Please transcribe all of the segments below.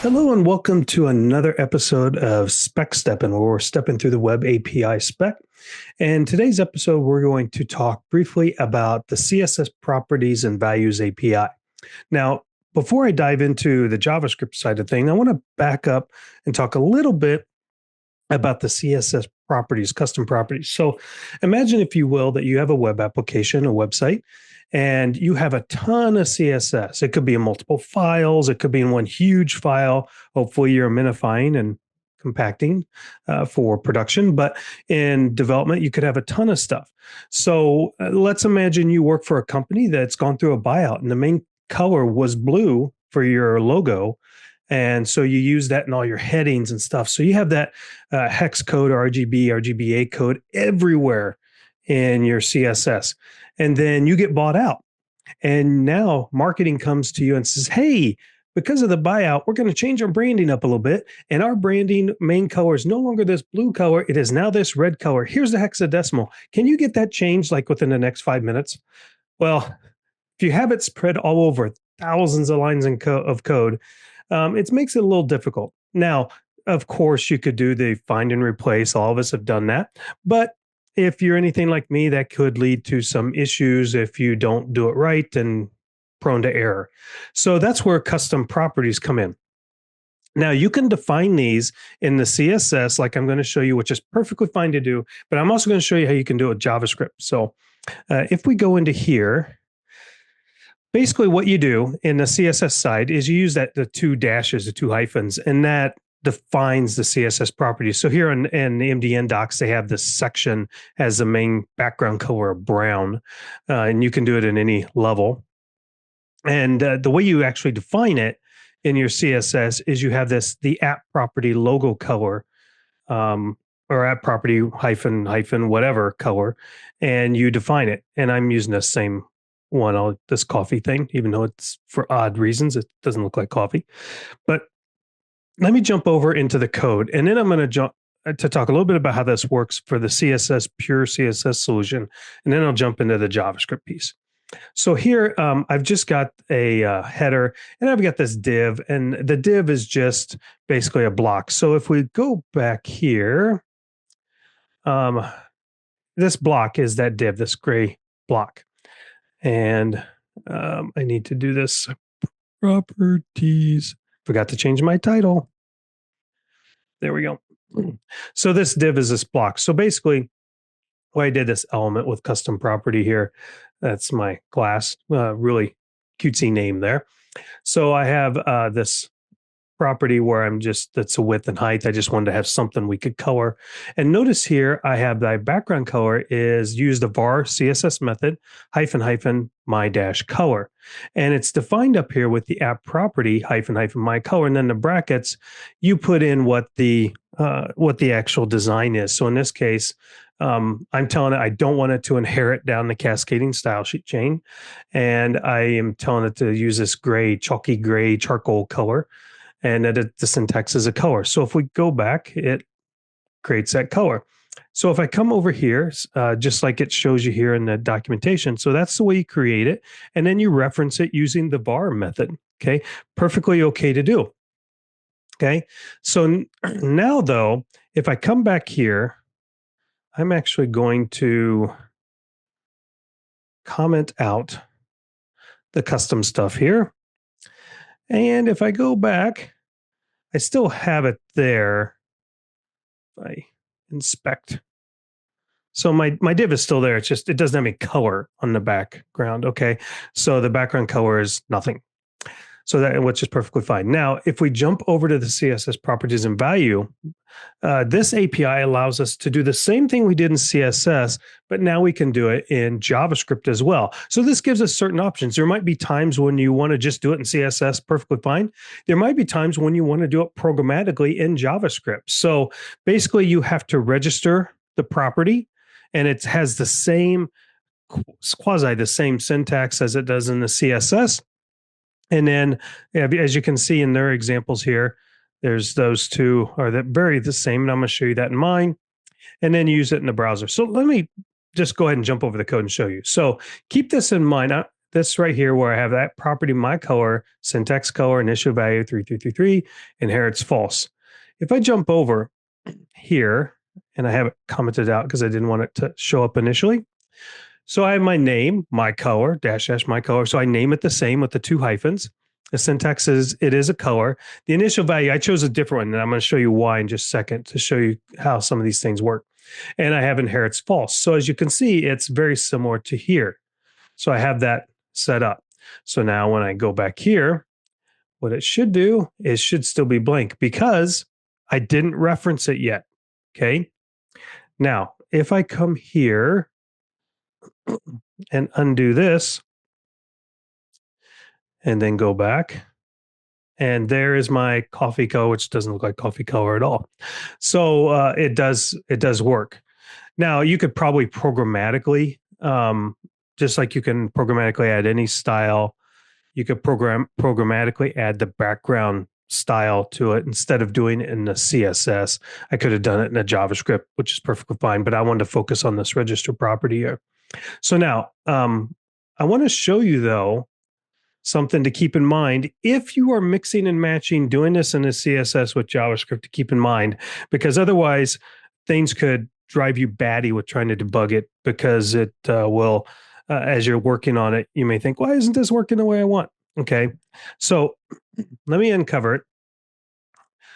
Hello and welcome to another episode of Spec Steppin, where we're stepping through the web API spec. And today's episode, we're going to talk briefly about the CSS properties and values API. Now, before I dive into the JavaScript side of things, I want to back up and talk a little bit about the CSS properties, custom properties. So imagine, if you will, that you have a web application, a website, and you have a ton of CSS. It could be in multiple files. It could be in one huge file. Hopefully you're minifying and compacting for production. But in development, you could have a ton of stuff. So let's imagine you work for a company that's gone through a buyout and the main color was blue for your logo. And so you use that in all your headings and stuff. So you have that hex code, RGB, RGBA code everywhere in your CSS. And then you get bought out. And now marketing comes to you and says, hey, because of the buyout, we're going to change our branding up a little bit. And our branding main color is no longer this blue color. It is now this red color. Here's the hexadecimal. Can you get that changed like within the next 5 minutes? Well, if you have it spread all over thousands of lines of code, it makes it a little difficult. Now, of course, you could do the find and replace. All of us have done that. But if you're anything like me, that could lead to some issues if you don't do it right and prone to error. So that's where custom properties come in. Now, you can define these in the CSS, like I'm going to show you, which is perfectly fine to do. But I'm also going to show you how you can do it with JavaScript. So if we go into here, basically what you do in the CSS side is you use the two dashes, the two hyphens, and that defines the CSS properties. So here in the MDN docs, they have this section as the main background color of brown, and you can do it in any level. And the way you actually define it in your CSS is you have the app property logo color, or app property hyphen whatever color, and you define it. And I'm using the same one, this coffee thing, even though it's for odd reasons. It doesn't look like coffee. But let me jump over into the code, and then I'm going to jump to talk a little bit about how this works for the CSS, pure CSS solution, and then I'll jump into the JavaScript piece. So here, I've just got a header, and I've got this div, and the div is just basically a block. So if we go back here, this block is that div, this gray block. And I need to do this properties. Forgot to change my title. There we go. So this div is this block. So basically, I did this element with custom property here. That's my class. Really cutesy name there. So I have this property where that's a width and height. I just wanted to have something we could color. And notice here, I have the background color is use the var CSS method hyphen my dash color. And it's defined up here with the app property hyphen my color. And then the brackets, you put in what the actual design is. So in this case, I'm telling it I don't want it to inherit down the cascading style sheet chain. And I am telling it to use this chalky gray charcoal color. And that the syntax is a color. So if we go back, it creates that color. So if I come over here, just like it shows you here in the documentation, so that's the way you create it. And then you reference it using the var method. Okay, perfectly okay to do. Okay, so now though, if I come back here, I'm actually going to comment out the custom stuff here. And if I go back, I still have it there. If I inspect. So my div is still there. It's just, it doesn't have any color on the background. Okay. So the background color is nothing. So which is perfectly fine. Now, if we jump over to the CSS properties and value, this API allows us to do the same thing we did in CSS, but now we can do it in JavaScript as well. So this gives us certain options. There might be times when you want to just do it in CSS, perfectly fine. There might be times when you want to do it programmatically in JavaScript. So basically you have to register the property, and it has the same quasi the same syntax as it does in the CSS. And then, as you can see in their examples here, there's those two are very the same. And I'm going to show you that in mine, and then use it in the browser. So let me just go ahead and jump over the code and show you. So keep this in mind. this right here where I have that property, my color, syntax color, initial value 3333, inherits false. If I jump over here, and I have it commented out because I didn't want it to show up initially. So I have my name, my color, dash dash my color. So I name it the same with the 2 hyphens. The syntax is it is a color. The initial value, I chose a different one, and I'm going to show you why in just a second to show you how some of these things work. And I have inherits false. So as you can see, it's very similar to here. So I have that set up. So now when I go back here, what it should do is should still be blank because I didn't reference it yet. Okay. Now, if I come here and undo this and then go back, and there is my coffee color, which doesn't look like coffee color at all. So it does work. Now, you could probably programmatically, just like you can programmatically add any style, you could programmatically add the background style to it instead of doing it in the CSS. I could have done it in a JavaScript, which is perfectly fine, but I wanted to focus on this register property here. So now I want to show you, though, something to keep in mind if you are mixing and matching, doing this in a CSS with JavaScript, to keep in mind, because otherwise things could drive you batty with trying to debug it, because it will, as you're working on it, you may think, why isn't this working the way I want? Okay, so let me uncover it.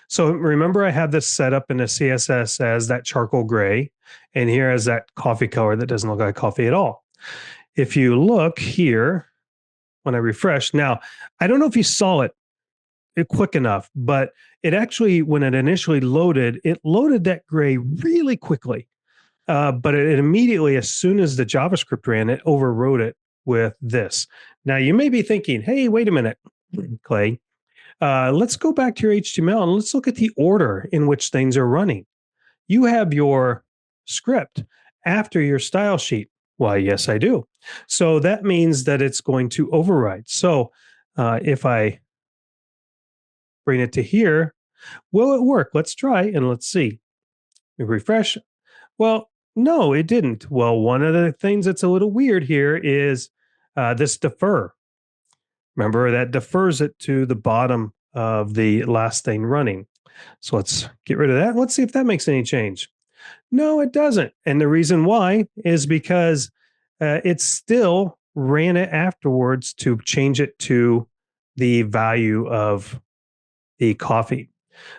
So remember, I have this set up in a CSS as that charcoal gray, and here as that coffee color that doesn't look like coffee at all. If you look here, when I refresh, now, I don't know if you saw it quick enough, but it actually, when it initially loaded, it loaded that gray really quickly. But it immediately, as soon as the JavaScript ran, it overrode it with this. Now, you may be thinking, hey, wait a minute, Clay. Let's go back to your HTML and let's look at the order in which things are running. You have your script after your style sheet. Why, yes, I do. So that means that it's going to override. So if I bring it to here, will it work? Let's try and let's see. We refresh. Well, no, it didn't. Well, one of the things that's a little weird here is this defer. Remember, that defers it to the bottom of the last thing running. So let's get rid of that. Let's see if that makes any change. No, it doesn't. And the reason why is because it still ran it afterwards to change it to the value of the coffee.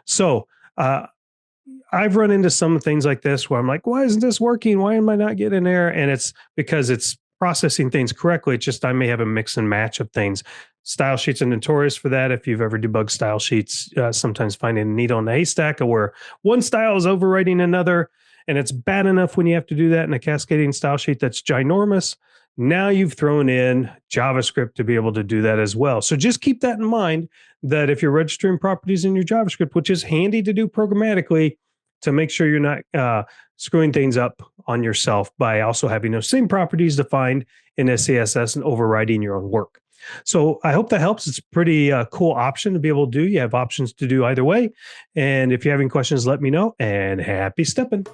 So I've run into some things like this where I'm like, why isn't this working? Why am I not getting there? And it's because it's processing things correctly. It's just I may have a mix and match of things. Style sheets are notorious for that. If you've ever debugged style sheets, sometimes finding a needle in a haystack where one style is overriding another. And it's bad enough when you have to do that in a cascading style sheet that's ginormous. Now you've thrown in JavaScript to be able to do that as well. So just keep that in mind, that if you're registering properties in your JavaScript, which is handy to do programmatically, to make sure you're not screwing things up on yourself by also having those same properties defined in a CSS and overriding your own work. So I hope that helps. It's a pretty cool option to be able to do. You have options to do either way. And if you have any questions, let me know, and happy stepping.